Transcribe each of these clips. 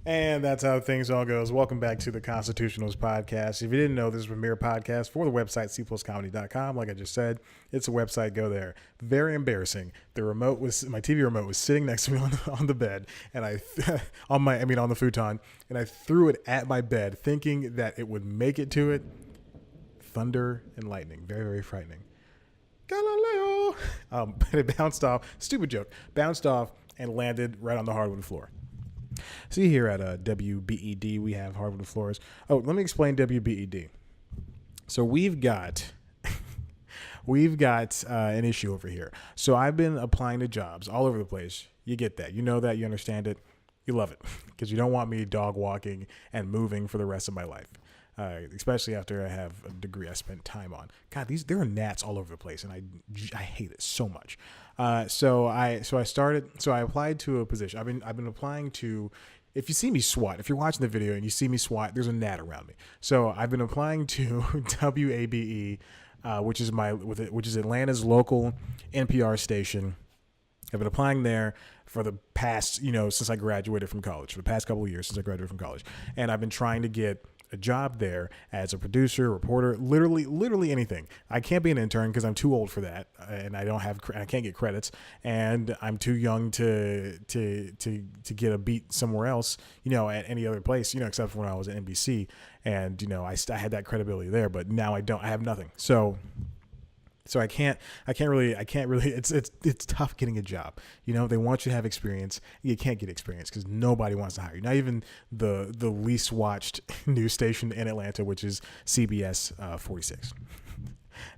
And that's how things all goes. Welcome back to the Constitutionals podcast. If you didn't know, this is a premier podcast for the website cpluscomedy.com. Like I just said, it's a website. Go there. Very embarrassing. My TV remote was sitting next to me on the bed, and on the futon, and I threw it at my bed, thinking that it would make it to it. Thunder and lightning. Very, very frightening. Galileo. But it bounced off. Stupid joke. Bounced off and landed right on the hardwood floor. See, here at WBED, we have hardwood floors. Oh, let me explain WBED. So we've got an issue over here. So I've been applying to jobs all over the place. You get that. You know that. You understand it. You love it because you don't want me dog walking and moving for the rest of my life. Especially after I have a degree I spent time on. God, there are gnats all over the place, and I hate it so much. So I applied to a position. I've been applying to. If you see me swat, if you're watching the video and you see me swat, there's a gnat around me. So I've been applying to WABE, which is Atlanta's local NPR station. I've been applying there for the past, since I graduated from college, for the past couple of years since I graduated from college, and I've been trying to get a job there as a producer, reporter, literally anything. I can't be an intern because I'm too old for that, and I can't get credits, and I'm too young to get a beat somewhere else, at any other place, except for when I was at NBC, and I had that credibility there, but now I don't. I have nothing. So I can't really, it's tough getting a job. They want you to have experience. You can't get experience because nobody wants to hire you. Not even the least watched news station in Atlanta, which is CBS 46.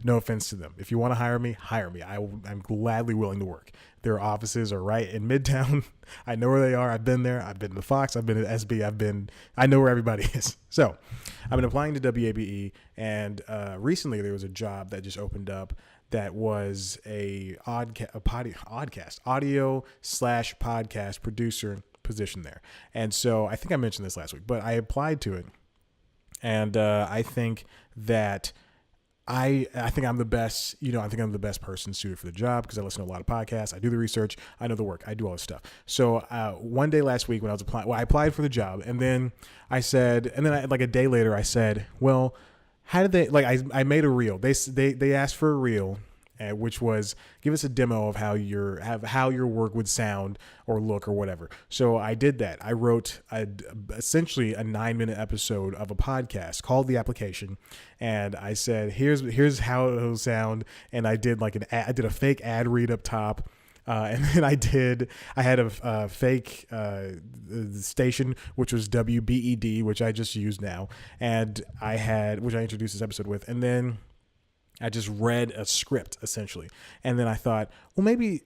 No offense to them. If you want to hire me, hire me. I'm gladly willing to work. Their offices are right in Midtown. I know where they are. I've been there. I've been to Fox. I've been at SB. I know where everybody is. So I've been applying to WABE, and recently there was a job that just opened up that was a audio/podcast producer position there. And so I think I mentioned this last week, but I applied to it, and I think that I think I'm the best, I think I'm the best person suited for the job because I listen to a lot of podcasts. I do the research. I know the work. I do all this stuff. So one day last week when I was applying, I applied for the job, and then I said, like a day later, I said, well, how did they, I made a reel. They asked for a reel, which was give us a demo of how your work would sound or look or whatever. So I did that. I wrote essentially a 9-minute episode of a podcast called The Application, and I said here's how it'll sound, and I did I did a fake ad read up top. And then I had a fake station, which was WBED, which I just use now, and which I introduced this episode with, and then I just read a script essentially, and then I thought, well, maybe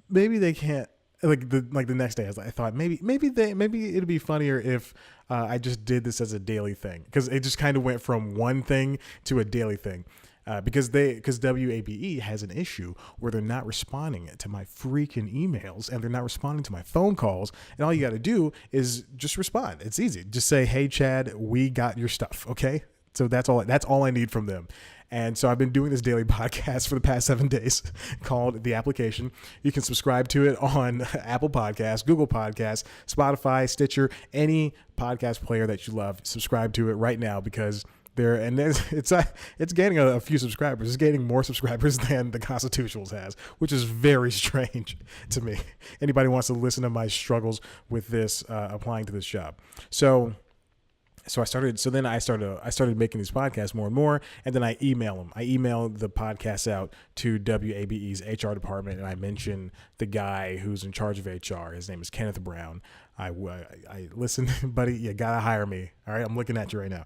they can't. The next day, I thought maybe it'd be funnier if I just did this as a daily thing, because it just kind of went from one thing to a daily thing. Because WABE has an issue where they're not responding to my freaking emails, and they're not responding to my phone calls, and all you got to do is just respond. It's easy. Just say, hey, Chad, we got your stuff. Okay. So that's all I need from them. And so I've been doing this daily podcast for the past 7 days called The Application. You can subscribe to it on Apple Podcasts, Google Podcasts, Spotify, Stitcher, any podcast player that you love. Subscribe to it right now, because it's gaining a few subscribers. It's gaining more subscribers than the Constitutionals has, which is very strange to me. Anybody wants to listen to my struggles with this, applying to this job. So I started making these podcasts more and more, and then I email them. I email the podcasts out to WABE's HR department, and I mention the guy who's in charge of HR. His name is Kenneth Brown. I listen, buddy, you gotta hire me. All right, I'm looking at you right now.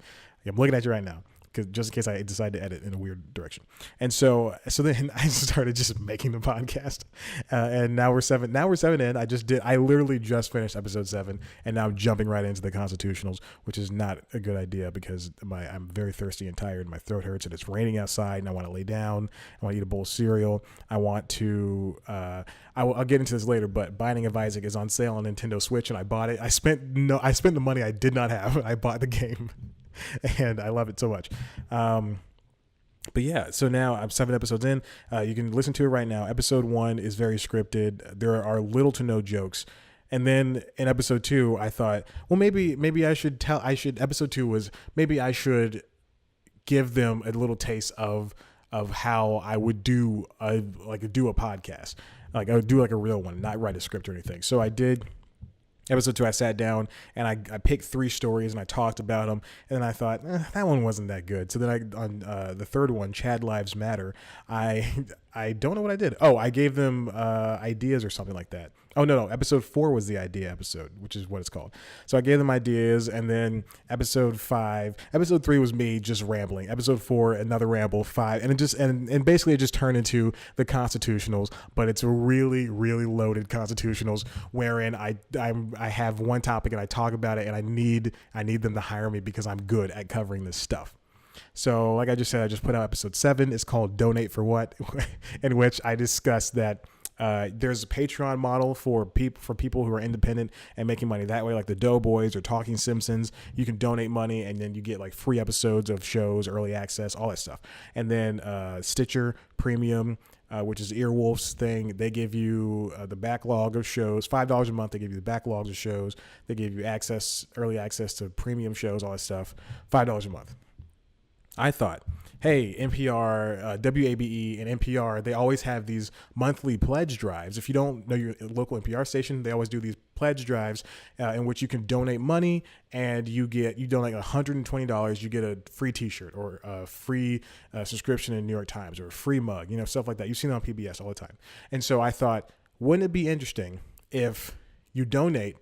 Because just in case I decide to edit in a weird direction. And so then I started just making the podcast, and now we're seven in. I literally just finished episode 7, and now I'm jumping right into the Constitutionals, which is not a good idea because I'm very thirsty and tired. My throat hurts, and it's raining outside, and I want to lay down. I want to eat a bowl of cereal. I want to. I'll get into this later, but Binding of Isaac is on sale on Nintendo Switch, and I bought it. I spent the money I did not have. I bought the game. And I love it so much. But yeah, so now I'm 7 episodes in. You can listen to it right now. Episode 1 is very scripted. There are little to no jokes. And then in episode 2, I thought, well, maybe episode 2 was, maybe I should give them a little taste of how I would do a podcast. Like I would do like a real one, not write a script or anything. So I did episode 2. I sat down and I picked 3 stories and I talked about them. And then I thought, that one wasn't that good. So then on the third one, Chad Lives Matter, I don't know what I did. Oh, I gave them ideas or something like that. Oh, no. Episode 4 was the idea episode, which is what it's called. So I gave them ideas, and then episode 3 was me just rambling. Episode 4, another ramble. 5, and it just and basically it just turned into the Constitutionals, but it's a really, really loaded Constitutionals wherein I have one topic and I talk about it, and I need them to hire me because I'm good at covering this stuff. So like I just said, I just put out episode 7. It's called Donate for What, in which I discussed that there's a Patreon model for people who are independent and making money that way, like the Doughboys or Talking Simpsons. You can donate money and then you get like free episodes of shows, early access, all that stuff. And then Stitcher Premium, which is Earwolf's thing. They give you the backlog of shows, $5 a month. They give you the backlogs of shows. They give you early access to premium shows, all that stuff, $5 a month. I thought, hey, NPR, WABE, and NPR, they always have these monthly pledge drives. If you don't know your local NPR station, they always do these pledge drives in which you can donate money, and you donate $120, you get a free T-shirt or a free subscription in New York Times or a free mug, stuff like that. You've seen it on PBS all the time. And so I thought, wouldn't it be interesting if you donate?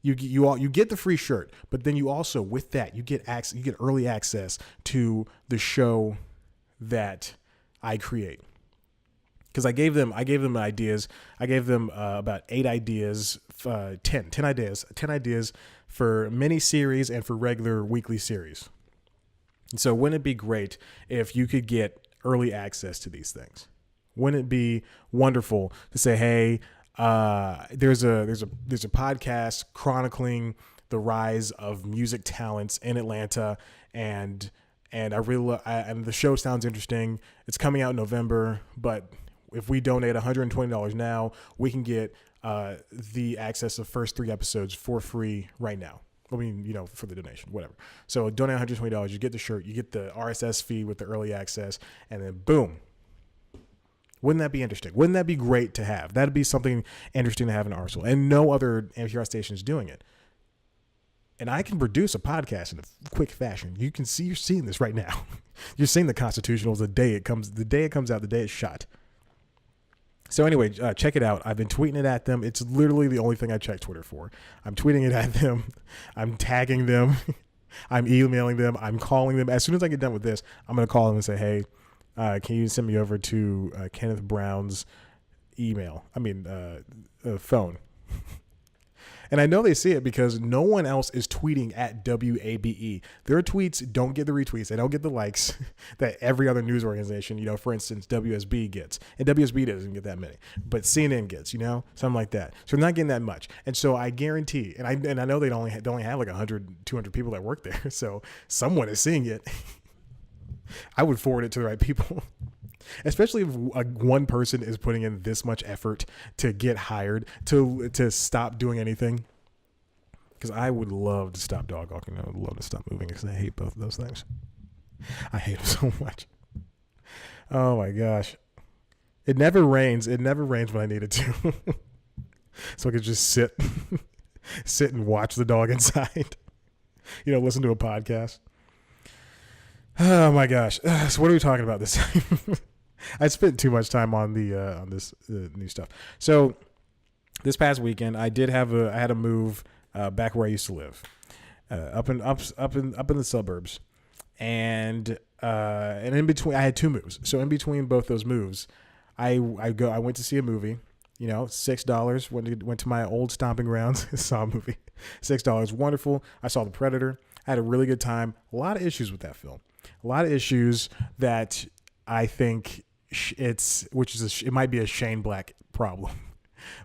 You get the free shirt, but then you also, with that, you get early access to the show that I create. Because I gave them ideas. I gave them about 8 ideas, 10 ideas for mini series and for regular weekly series. And so wouldn't it be great if you could get early access to these things? Wouldn't it be wonderful to say, hey, there's a podcast chronicling the rise of music talents in Atlanta, and the show sounds interesting. It's coming out in November, but if we donate $120 now, we can get the access to the first 3 episodes for free right now. I mean, for the donation, whatever. So donate $120, you get the shirt, you get the RSS feed with the early access, and then boom. Wouldn't that be interesting? Wouldn't that be great to have? That'd be something interesting to have in Arsenal. And no other NPR station is doing it. And I can produce a podcast in a quick fashion. You're seeing this right now. You're seeing the Constitutionals the day it comes out, the day it's shot. So anyway, check it out. I've been tweeting it at them. It's literally the only thing I check Twitter for. I'm tweeting it at them. I'm tagging them. I'm emailing them. I'm calling them. As soon as I get done with this, I'm going to call them and say, hey, can you send me over to Kenneth Brown's phone? And I know they see it because no one else is tweeting at WABE. Their tweets don't get the retweets. They don't get the likes that every other news organization, for instance, WSB gets. And WSB doesn't get that many, but CNN gets, something like that. So they're not getting that much. And so I guarantee, and I know they only have like 100, 200 people that work there. So someone is seeing it. I would forward it to the right people, especially if one person is putting in this much effort to get hired, to stop doing anything. Because I would love to stop dog walking. I would love to stop moving because I hate both of those things. I hate them so much. Oh my gosh. It never rains. It never rains when I need it to. So I could just sit and watch the dog inside. Listen to a podcast. Oh my gosh! So what are we talking about this time? I spent too much time on this new stuff. So this past weekend, I had a move back where I used to live, up in the suburbs, and in between, I had 2 moves. So in between both those moves, I went to see a movie. $6 went to my old stomping grounds, saw a movie. $6, wonderful. I saw The Predator. I had a really good time. A lot of issues with that film. A lot of issues that I think it might be a Shane Black problem,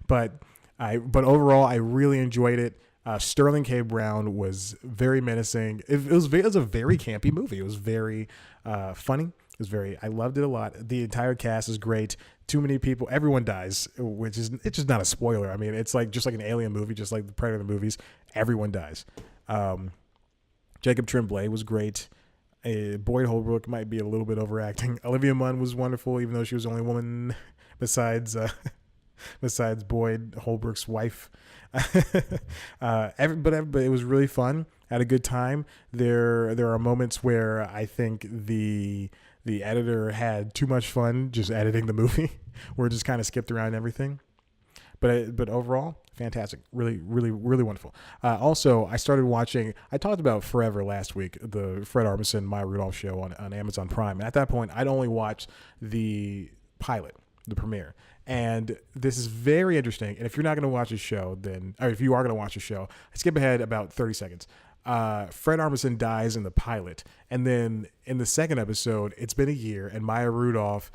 but overall I really enjoyed it. Sterling K. Brown was very menacing. It was a very campy movie. It was very funny. I loved it a lot. The entire cast is great. Too many people, everyone dies, it's just not a spoiler. I mean, it's like just like an Alien movie, just like the Predator movies. Everyone dies. Jacob Tremblay was great. Boyd Holbrook might be a little bit overacting. Olivia Munn was wonderful, even though she was the only woman besides Boyd Holbrook's wife. But it was really fun. Had a good time. There are moments where I think the editor had too much fun just editing the movie, where it just kind of skipped around everything. But overall, fantastic. Really, really, really wonderful. Also, I started watching, I talked about Forever last week, the Fred Armisen, Maya Rudolph show on Amazon Prime. And at that point, I'd only watched the pilot, the premiere. And this is very interesting. And if you're not going to watch a show, or if you are going to watch a show, skip ahead about 30 seconds. Fred Armisen dies in the pilot. And then in the second episode, it's been a year, and Maya Rudolph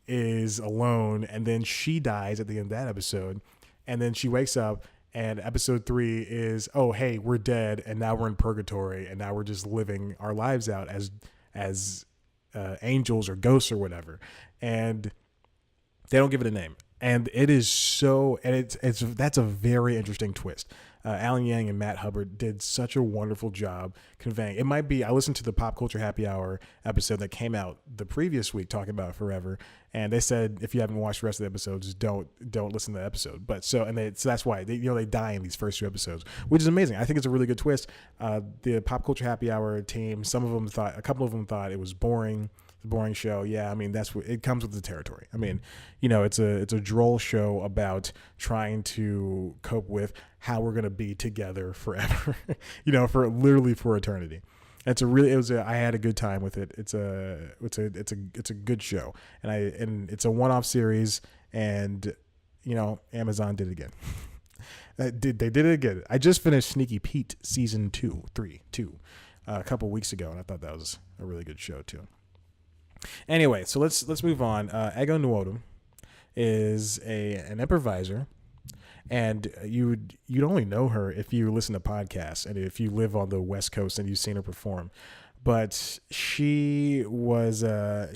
is alone, and then she dies at the end of that episode, and then she wakes up, and episode 3 is, oh hey, we're dead, and now we're in purgatory, and now we're just living our lives out as angels or ghosts or whatever, and they don't give it a name, and it is so, and that's a very interesting twist. Alan Yang and Matt Hubbard did such a wonderful job conveying. It might be, I listened to the Pop Culture Happy Hour episode that came out the previous week talking about Forever, and they said if you haven't watched the rest of the episodes, don't listen to the episode. But so that's why they die in these first 2 episodes, which is amazing. I think it's a really good twist. The Pop Culture Happy Hour team, a couple of them thought it was boring. The boring show. Yeah, I mean, that's what it comes with the territory. I mean, it's a droll show about trying to cope with how we're going to be together forever, for eternity. I had a good time with it. It's a good show. And it's a one-off series, and Amazon did it again. They did it again. I just finished Sneaky Pete season 2 a couple weeks ago, and I thought that was a really good show too. Anyway, so let's move on. Ego Nwodim is an improviser, and you'd only know her if you listen to podcasts and if you live on the West Coast and you've seen her perform. But she was an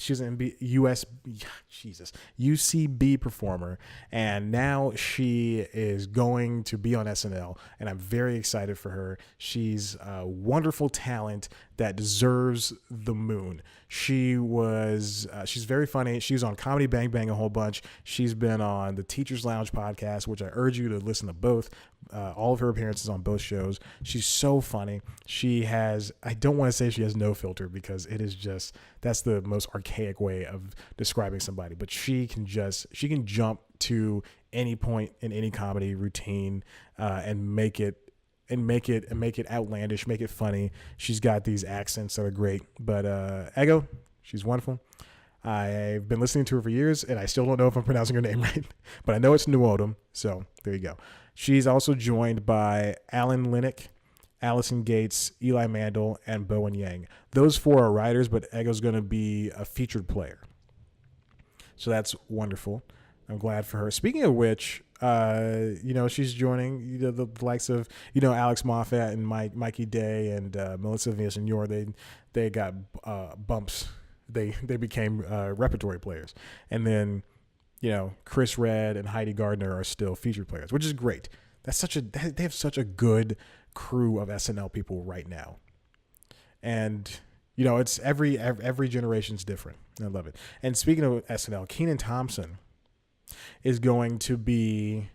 UCB performer, and now she is going to be on SNL, and I'm very excited for her. She's a wonderful talent that deserves the moon. She's very funny. She was on Comedy Bang Bang a whole bunch. She's been on the Teachers Lounge podcast, which I urge you to listen to both. All of her appearances on both shows. She's so funny. I don't want to say she has no filter, because it is that's the most archaic way of describing somebody, but she can jump to any point in any comedy routine, and make it outlandish, make it funny. She's got these accents that are great, but Ego, she's wonderful. I've been listening to her for years, and I still don't know if I'm pronouncing her name right, but I know it's Nwodim, so there you go. She's also joined by Alan Linick, Allison Gates, Eli Mandel, and Bowen Yang. Those 4 are writers, but Ego's going to be a featured player. So that's wonderful. I'm glad for her. Speaking of which, she's joining the likes of, Alex Moffat and Mikey Day and Melissa Villaseñor. They got bumps. They became repertory players. And then, Chris Redd and Heidi Gardner are still featured players, which is great. They have such a good crew of SNL people right now. And, it's every generation's different. I love it. And speaking of SNL, Kenan Thompson is going to be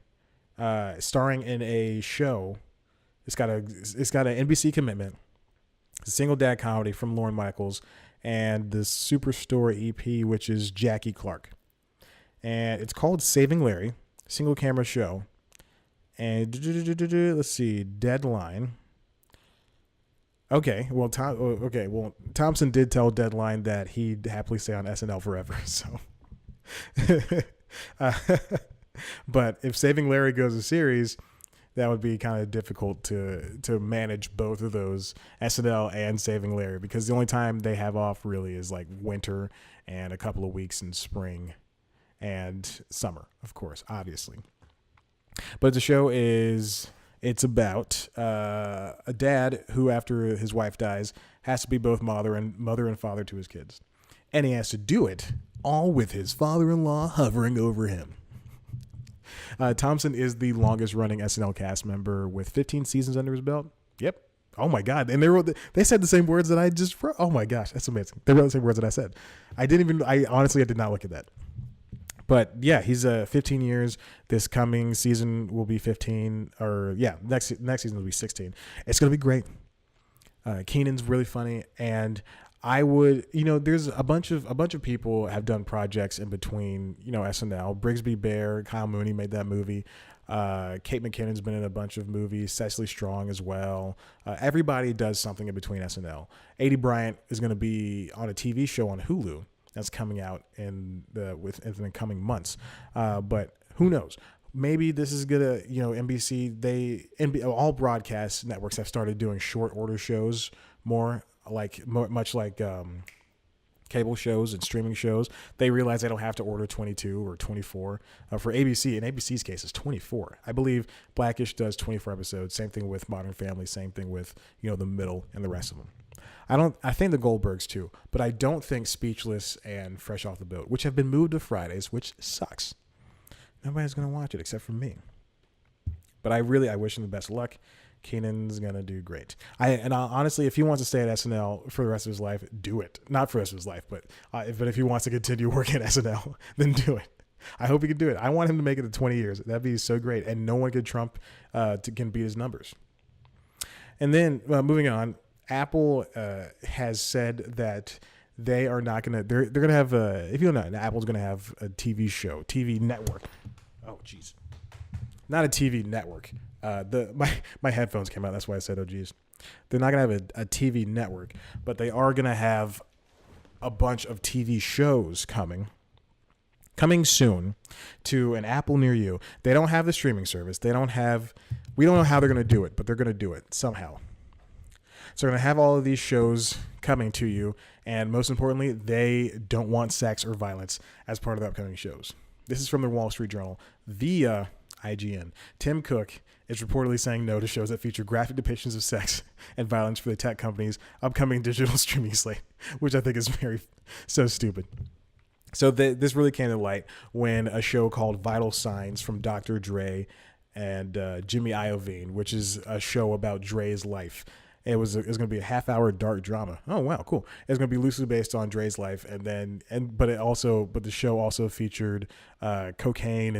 starring in a show. It's got an NBC commitment. It's a single dad comedy from Lorne Michaels and the Superstore EP, which is Jackie Clark. And it's called Saving Larry, single camera show. And let's see, Deadline. Okay, well, Thompson did tell Deadline that he'd happily stay on SNL forever. So, but if Saving Larry goes a series, that would be kind of difficult to manage both of those, SNL and Saving Larry, because the only time they have off really is like winter and a couple of weeks in spring and summer, of course, obviously. But the show it's about a dad who, after his wife dies, has to be both mother and father to his kids. And he has to do it all with his father-in-law hovering over him. Thompson is the longest running SNL cast member with 15 seasons under his belt. Yep. Oh my God. And they said the same words that I just wrote. Oh my gosh. That's amazing. They wrote the same words that I said. I honestly did not look at that. But yeah, he's 15 years. This coming season will be 15, or yeah, next season will be 16. It's going to be great. Kenan's really funny, and I would, there's a bunch of people have done projects in between, SNL. Brigsby Bear, Kyle Mooney made that movie. Kate McKinnon's been in a bunch of movies. Cecily Strong as well. Everybody does something in between SNL. Aidy Bryant is going to be on a TV show on Hulu that's coming out in the coming months. But who knows? Maybe this is gonna, NBC. All broadcast networks have started doing short order shows much like cable shows and streaming shows. They realize they don't have to order 22 or 24. For ABC, in ABC's case, it's 24. I believe Blackish does 24 episodes. Same thing with Modern Family. Same thing with The Middle and the rest of them. I think the Goldbergs too, but I don't think Speechless and Fresh Off the Boat, which have been moved to Fridays, which sucks. Nobody's gonna watch it except for me. But I wish him the best of luck. Kenan's gonna do great. Honestly, if he wants to stay at SNL for the rest of his life, do it. Not for the rest of his life, but if he wants to continue working at SNL, then do it. I hope he can do it. I want him to make it to 20 years. That'd be so great, and no one could can beat his numbers. And then moving on, Apple has said that they are not gonna. They're gonna have if you don't know, Apple's gonna have a TV network. Oh, jeez, not a TV network. My headphones came out. That's why I said, oh, geez. They're not going to have a TV network, but they are going to have a bunch of TV shows coming soon to an Apple near you. They don't have the streaming service. We don't know how they're going to do it, but they're going to do it somehow. So they're going to have all of these shows coming to you. And most importantly, they don't want sex or violence as part of the upcoming shows. This is from the Wall Street Journal via IGN. Tim Cook is reportedly saying no to shows that feature graphic depictions of sex and violence for the tech company's upcoming digital streaming slate, which I think is so stupid. So this really came to light when a show called Vital Signs from Dr. Dre and Jimmy Iovine, which is a show about Dre's life. It was going to be a half-hour dark drama. Oh wow, cool! It's going to be loosely based on Dre's life, but the show also featured cocaine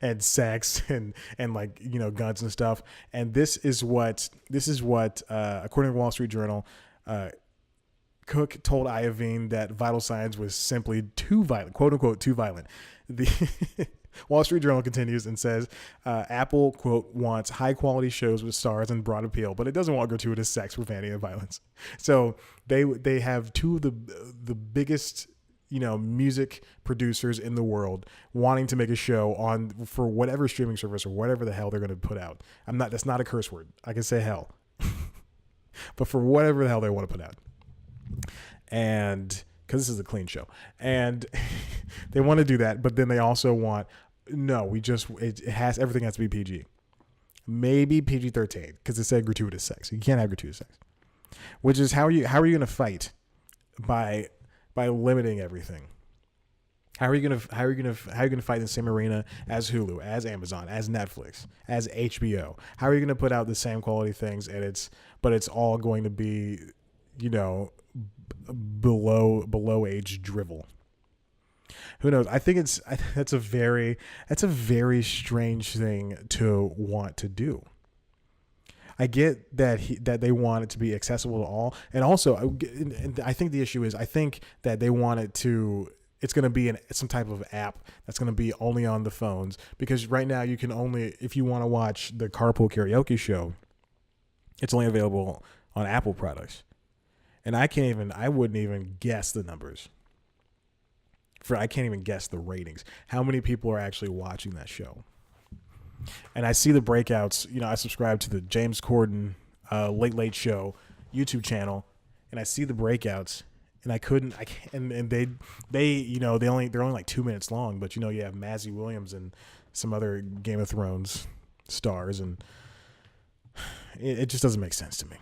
and sex and guns and stuff. And this is what according to the Wall Street Journal, Cook told Iovine that Vital Signs was simply too violent, quote unquote, too violent. The Wall Street Journal continues and says, Apple, quote, wants high-quality shows with stars and broad appeal, but it doesn't want gratuitous sex, profanity, and violence. So they have two of the biggest, music producers in the world wanting to make a show for whatever streaming service or whatever the hell they're going to put out. That's not a curse word. I can say hell. But for whatever the hell they want to put out. And because this is a clean show, and they want to do that, but then they also want everything has to be PG, maybe PG-13 because it said gratuitous sex. You can't have gratuitous sex, which is how are you going to fight by limiting everything? How are you going to fight in the same arena as Hulu, as Amazon, as Netflix, as HBO? How are you going to put out the same quality things but it's all going to be below age drivel? Who knows? I think that's a very strange thing to want to do. I get that they want it to be accessible to all, and also I think the issue is I think that they want it to. It's going to be some type of app that's going to be only on the phones, because right now you can only, if you want to watch the Carpool Karaoke show, it's only available on Apple products. And I wouldn't even guess the numbers. I can't even guess the ratings. How many people are actually watching that show? And I see the breakouts. I subscribe to the James Corden Late Late Show YouTube channel, and I see the breakouts, and they're only like 2 minutes long, but you have Maisie Williams and some other Game of Thrones stars, and it just doesn't make sense to me.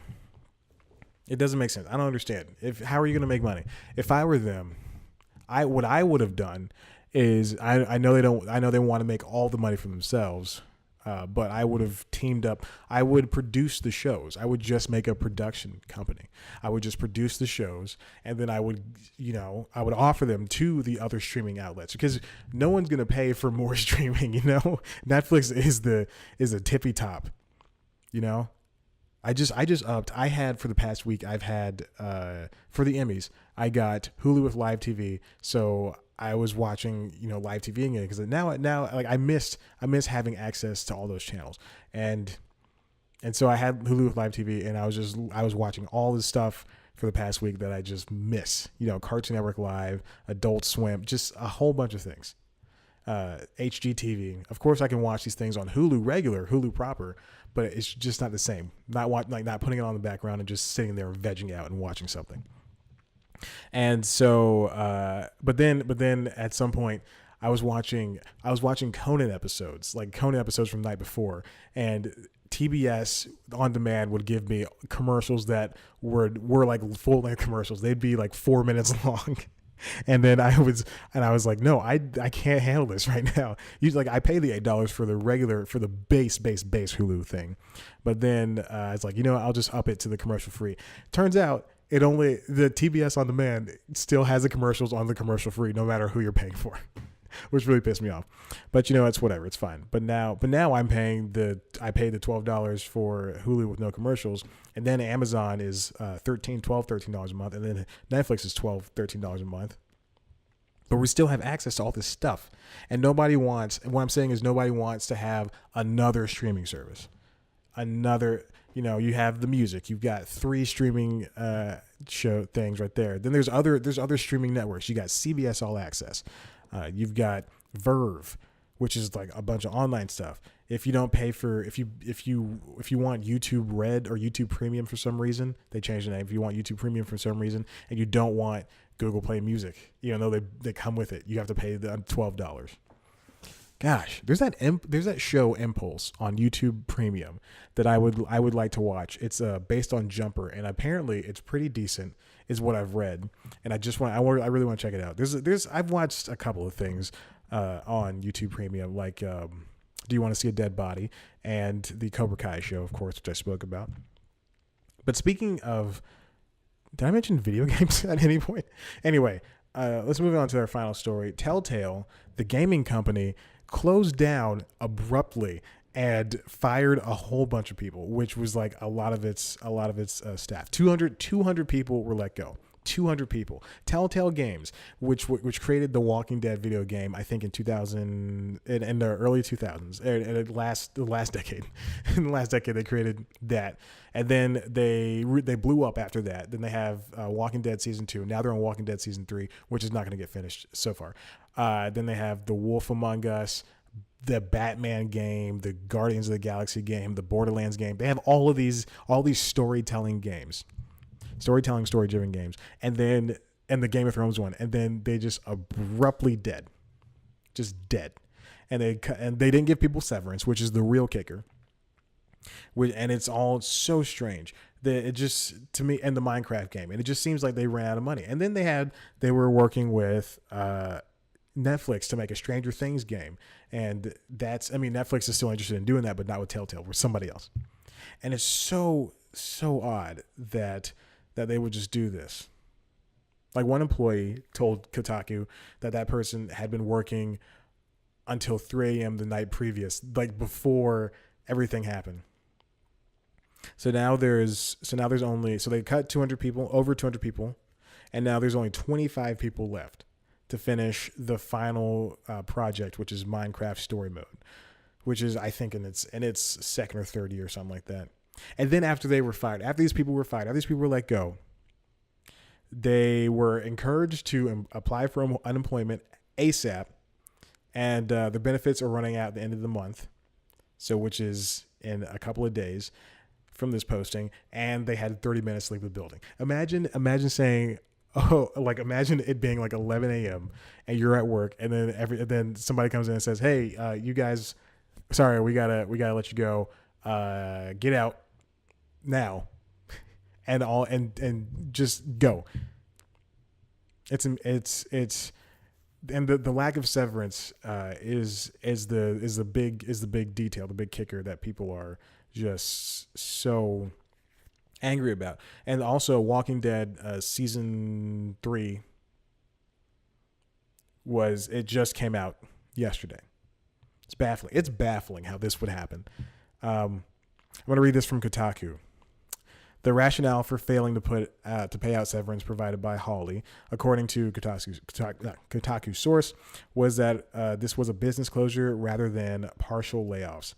It doesn't make sense. I don't understand. How are you going to make money? If I were them, what I would have done is I know they don't. I know they want to make all the money for themselves. But I would have teamed up. I would produce the shows. I would just make a production company. I would just produce the shows, and then I would offer them to the other streaming outlets, because no one's gonna pay for more streaming. Netflix is a tippy top. I just upped. I had for the past week. I've had for the Emmys. I got Hulu with live TV, so I was watching, live TV again, because now like I miss having access to all those channels, and so I had Hulu with live TV, and I was watching all this stuff for the past week that I just miss. Cartoon Network Live, Adult Swim, just a whole bunch of things. HGTV. Of course, I can watch these things on Hulu proper, but it's just not the same. Not putting it on the background and just sitting there vegging out and watching something. And so, but then at some point, I was watching Conan episodes, like Conan episodes from the night before, and TBS on demand would give me commercials that were like full length commercials. They'd be like 4 minutes long. And then I was like, no, I can't handle this right now. Usually, I pay the $8 for the base Hulu thing, but then it's like, I'll just up it to the commercial free. Turns out the TBS on demand still has the commercials on the commercial free, no matter who you're paying for, which really pissed me off. But it's whatever, it's fine. But now I paid the $12 for Hulu with no commercials, and then Amazon is $13 a month, and then Netflix is $13 a month. But we still have access to all this stuff, and what I'm saying is nobody wants to have another streaming service. You have the music. You've got 3 streaming show things right there. Then there's other streaming networks. You got CBS All Access. You've got Verve, which is like a bunch of online stuff. If you don't pay for if you want YouTube Red or YouTube Premium for some reason, they changed the name. If you want YouTube Premium for some reason and you don't want Google Play Music, even though they come with it, you have to pay the $12. Gosh, there's that show Impulse on YouTube Premium that I would like to watch. It's based on Jumper, and apparently it's pretty decent, is what I've read. And I really want to check it out. I've watched a couple of things on YouTube Premium, like Do You Want to See a Dead Body, and the Cobra Kai show, of course, which I spoke about. But speaking of, did I mention video games at any point? Anyway, let's move on to our final story. Telltale, the gaming company, closed down abruptly and fired a whole bunch of people, which was like a lot of its staff. 200 people were let go. 200 people. Telltale Games, which created the Walking Dead video game, I think in the early 2000s, and the last decade. In the last decade, they created that, and then they blew up after that. Then they have Walking Dead season 2. Now they're on Walking Dead season 3, which is not going to get finished so far. Then they have The Wolf Among Us, the Batman game, the Guardians of the Galaxy game, the Borderlands game. They have all these storytelling story-driven games, and the Game of Thrones one, and then they just abruptly dead, and they didn't give people severance, which is the real kicker. And it's all so strange that it just, to me, and the Minecraft game, and it just seems like they ran out of money. And then they were working with Netflix to make a Stranger Things game, and Netflix is still interested in doing that, but not with Telltale, with somebody else. And it's so odd that they would just do this. Like, one employee told Kotaku that person had been working until 3 a.m. the night previous, like before everything happened. So now they cut 200 people, over 200 people, and now there's only 25 people left to finish the final project, which is Minecraft Story Mode, which is, I think, in its second or third year or something like that. And then after these people were let go, they were encouraged to apply for unemployment ASAP, and the benefits are running out at the end of the month, which is in a couple of days from this posting, and they had 30 minutes to leave the building. Imagine saying, imagine it being like 11 a.m. and you're at work, and then somebody comes in and says, "Hey, you guys, sorry, we gotta let you go. Get out now." and just go. It's and the lack of severance is the big detail, the big kicker that people are just so angry about. And also, Walking Dead season 3 just came out yesterday. It's baffling. It's baffling how this would happen. I'm going to read this from Kotaku. The rationale for failing to pay out severance provided by Hawley, according to Kotaku source, was that this was a business closure rather than partial layoffs,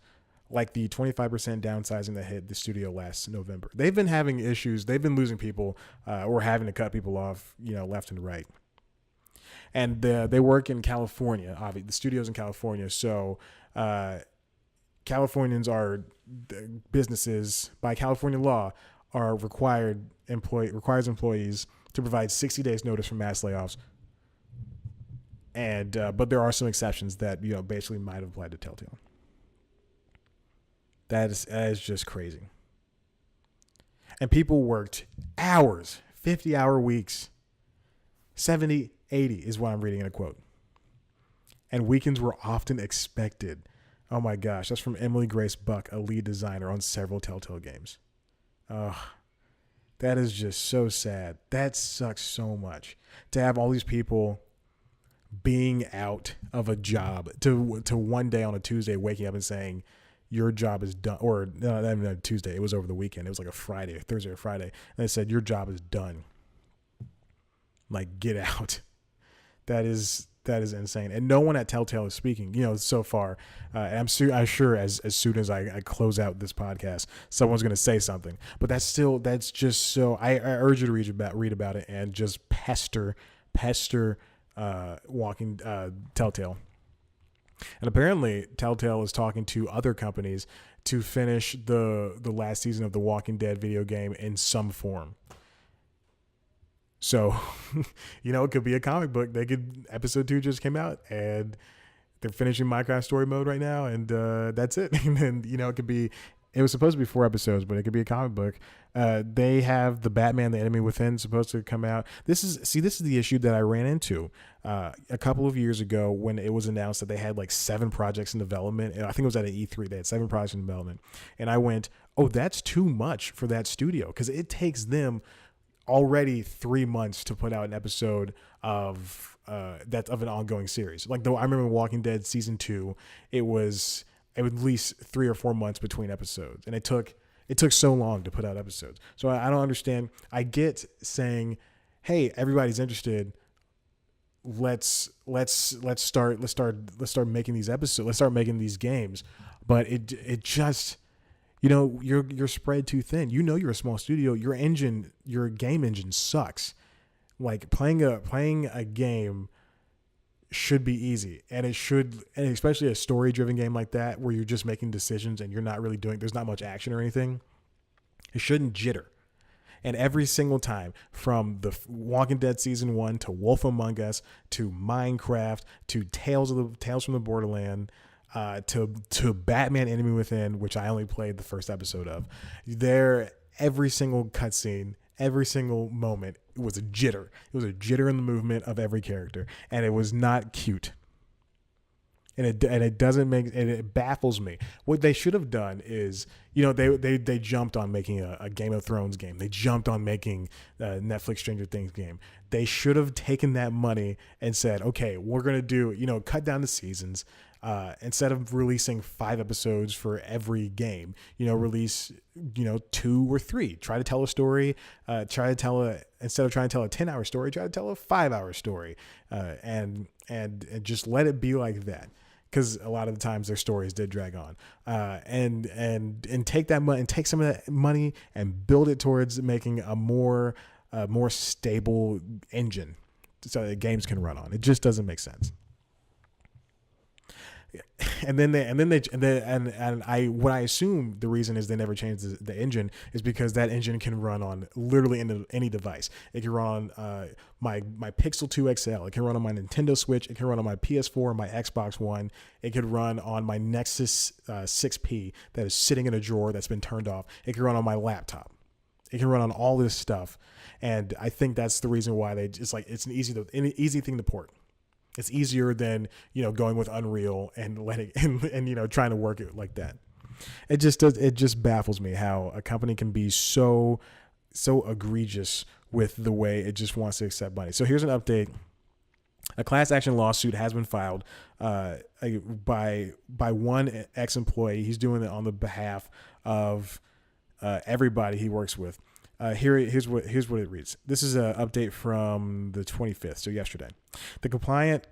like the 25% downsizing that hit the studio last November. They've been having issues. They've been losing people or having to cut people off, left and right. And they work in California. Obviously, the studio's in California, so Californians are businesses by California law are requires employees to provide 60 days notice for mass layoffs. And but there are some exceptions that basically might have applied to Telltale. That is just crazy. And people worked hours, 50-hour weeks, 70, 80 is what I'm reading in a quote. And weekends were often expected. Oh my gosh, that's from Emily Grace Buck, a lead designer on several Telltale games. Oh, that is just so sad. That sucks so much to have all these people being out of a job to one day on a Tuesday waking up and saying your job is done, or no, not even a Tuesday. It was over the weekend. It was like a Friday, or Thursday or Friday, and they said your job is done. Like, get out. That is insane. And no one at Telltale is speaking, so far. I'm sure as soon as I close out this podcast, someone's going to say something. But that's just so, I urge you to read about it and just pester Telltale. And apparently Telltale is talking to other companies to finish the last season of the Walking Dead video game in some form. So, it could be a comic book. Episode 2 just came out and they're finishing Minecraft story mode right now. And that's it. And then, it was supposed to be 4 episodes, but it could be a comic book. They have the Batman, the Enemy Within supposed to come out. This is the issue that I ran into a couple of years ago when it was announced that they had like 7 projects in development. And I think it was at an E3. They had 7 projects in development. And I went, oh, that's too much for that studio, because it takes them already 3 months to put out an episode of an ongoing series. Like, though I remember Walking Dead season 2, it was at least 3 or 4 months between episodes, and it took so long to put out episodes. So I don't understand. I get saying, hey, everybody's interested. Let's start making these episodes. Let's start making these games. But it just, you're spread too thin. You're a small studio. Your game engine sucks. Like, playing a game should be easy, and especially a story-driven game like that, where you're just making decisions and you're not really there's not much action or anything. It shouldn't jitter. And every single time, from the Walking Dead season 1 to Wolf Among Us to Minecraft to Tales from the Borderland, to Batman Enemy Within, which I only played the first episode of, every single cutscene, every single moment, it was a jitter. It was a jitter in the movement of every character, and it was not cute. And it baffles me. What they should have done is, they jumped on making a Game of Thrones game. They jumped on making a Netflix Stranger Things game. They should have taken that money and said, okay, we're going to do, cut down the seasons. Instead of releasing 5 episodes for every game, release, 2 or 3. Try to tell a story. Instead of trying to tell a 10-hour story, try to tell a 5-hour story, and just let it be like that. Because a lot of the times their stories did drag on, and take that money and take some of that money and build it towards making a more stable engine so that games can run on. It just doesn't make sense. What I assume the reason is they never changed the engine is because that engine can run on literally any device. It can run on my Pixel 2 XL. It can run on my Nintendo Switch. It can run on my PS4, my Xbox One. It could run on my Nexus 6P that is sitting in a drawer that's been turned off. It can run on my laptop. It can run on all this stuff. And I think that's the reason why it's an easy thing to port. It's easier than, going with Unreal and letting and trying to work it like that. It just baffles me how a company can be so egregious with the way it just wants to accept money. So here's an update. A class action lawsuit has been filed by one ex-employee. He's doing it on the behalf of everybody he works with. Here's what it reads. This is an update from the 25th, so yesterday. The complaint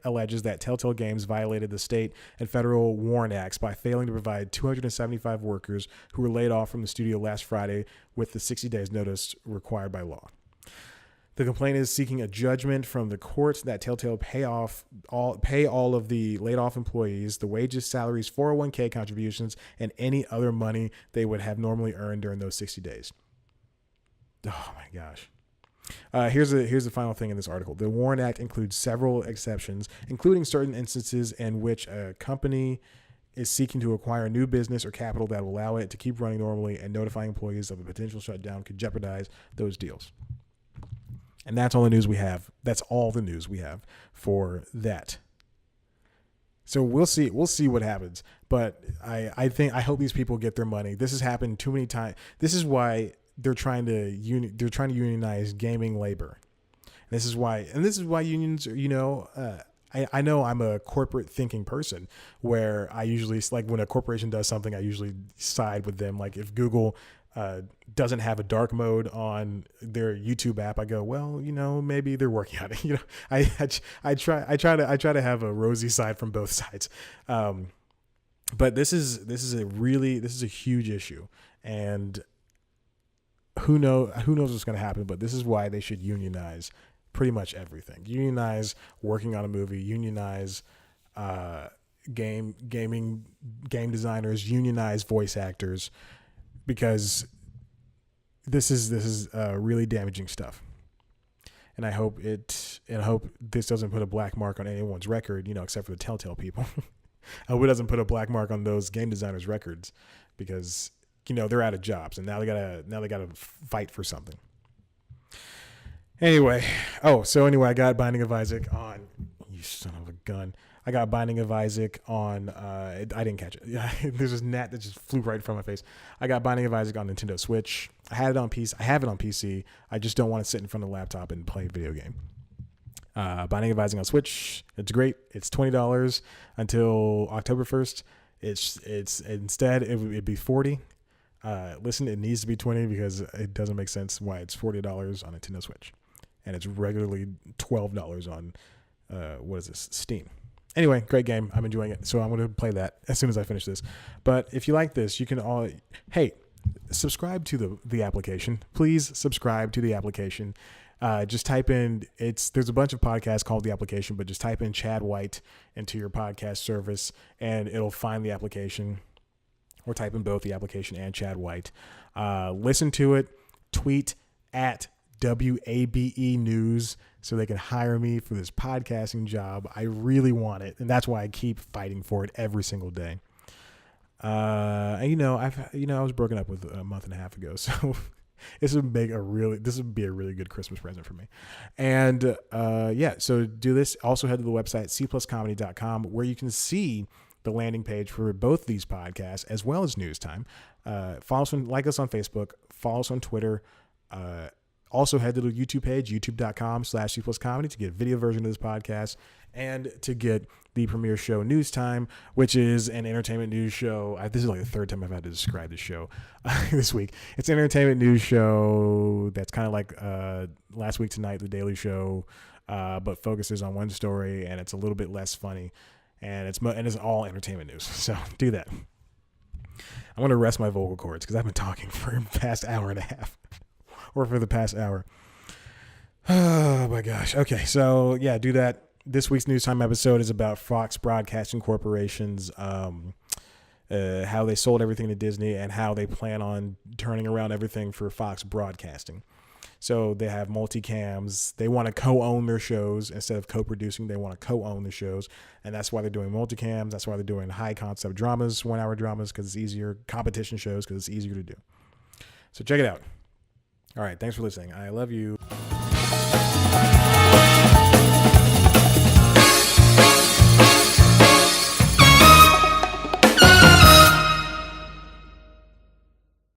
alleges that Telltale Games violated the state and federal WARN Acts by failing to provide 275 workers who were laid off from the studio last Friday with the 60 days notice required by law. The complaint is seeking a judgment from the courts that Telltale pay all of the laid off employees the wages, salaries, 401k contributions, and any other money they would have normally earned during those 60 days. Oh my gosh. Here's the final thing in this article. The WARN Act includes several exceptions, including certain instances in which a company is seeking to acquire new business or capital that will allow it to keep running normally, and notifying employees of a potential shutdown could jeopardize those deals. And that's all the news we have. That's all the news we have for that. So we'll see what happens. But I hope these people get their money. This has happened too many times. This is why they're trying to unionize gaming labor. And this is why unions are, I know I'm a corporate thinking person where I usually, like, when a corporation does something, I usually side with them. Like if Google doesn't have a dark mode on their YouTube app, I go, well, maybe they're working on it. I try to have a rosy side from both sides. But this is a huge issue, and who knows what's going to happen. But this is why they should unionize pretty much everything. Unionize working on a movie. Unionize game designers. Unionize voice actors. Because this is really damaging stuff, and I hope this doesn't put a black mark on anyone's record, except for the Telltale people. I hope it doesn't put a black mark on those game designers' records, because they're out of jobs, and now they gotta fight for something. Anyway, I got Binding of Isaac on. You son of a gun. I got Binding of Isaac on, I didn't catch it. There's this gnat that just flew right in front of my face. I got Binding of Isaac on Nintendo Switch. I have it on PC. I just don't want to sit in front of the laptop and play a video game. Binding of Isaac on Switch. It's great. It's $20 until October 1st. Instead it'd be $40. Listen, it needs to be $20 because it doesn't make sense why it's $40 on Nintendo Switch. And it's regularly $12 on, Steam. Anyway, great game. I'm enjoying it. So I'm going to play that as soon as I finish this. But if you like this, you can subscribe to the application. Please subscribe to the application. Just type in, there's a bunch of podcasts called The Application, but just type in Chad White into your podcast service and it'll find the application, or type in both The Application and Chad White. Listen to it, tweet at WABE News so they can hire me for this podcasting job. I really want it, and that's why I keep fighting for it every single day. I was broken up with a month and a half ago, so this would be a really good Christmas present for me. And so do this. Also head to the website cpluscomedy.com, where you can see the landing page for both these podcasts as well as News Time. Follow us, like us on Facebook, follow us on Twitter. Also head to the YouTube page, youtube.com/cpluscomedy, to get a video version of this podcast and to get the premiere show News Time, which is an entertainment news show. This is like the third time I've had to describe this show this week. It's an entertainment news show that's kind of like Last Week Tonight, The Daily Show, but focuses on one story, and it's a little bit less funny, and it's all entertainment news. So do that. I'm going to rest my vocal cords because I've been talking for the past hour and a half. Or for the past hour. Oh my gosh. Okay, so yeah, do that. This week's News Time episode is about Fox Broadcasting Corporation's how they sold everything to Disney and how they plan on turning around everything for Fox Broadcasting. So they have multicams. They want to co-own their shows instead of co-producing. They want to co-own the shows. And that's why they're doing multicams. That's why they're doing high concept dramas, 1 hour dramas, because it's easier, competition shows because it's easier to do. So check it out. All right. Thanks for listening. I love you.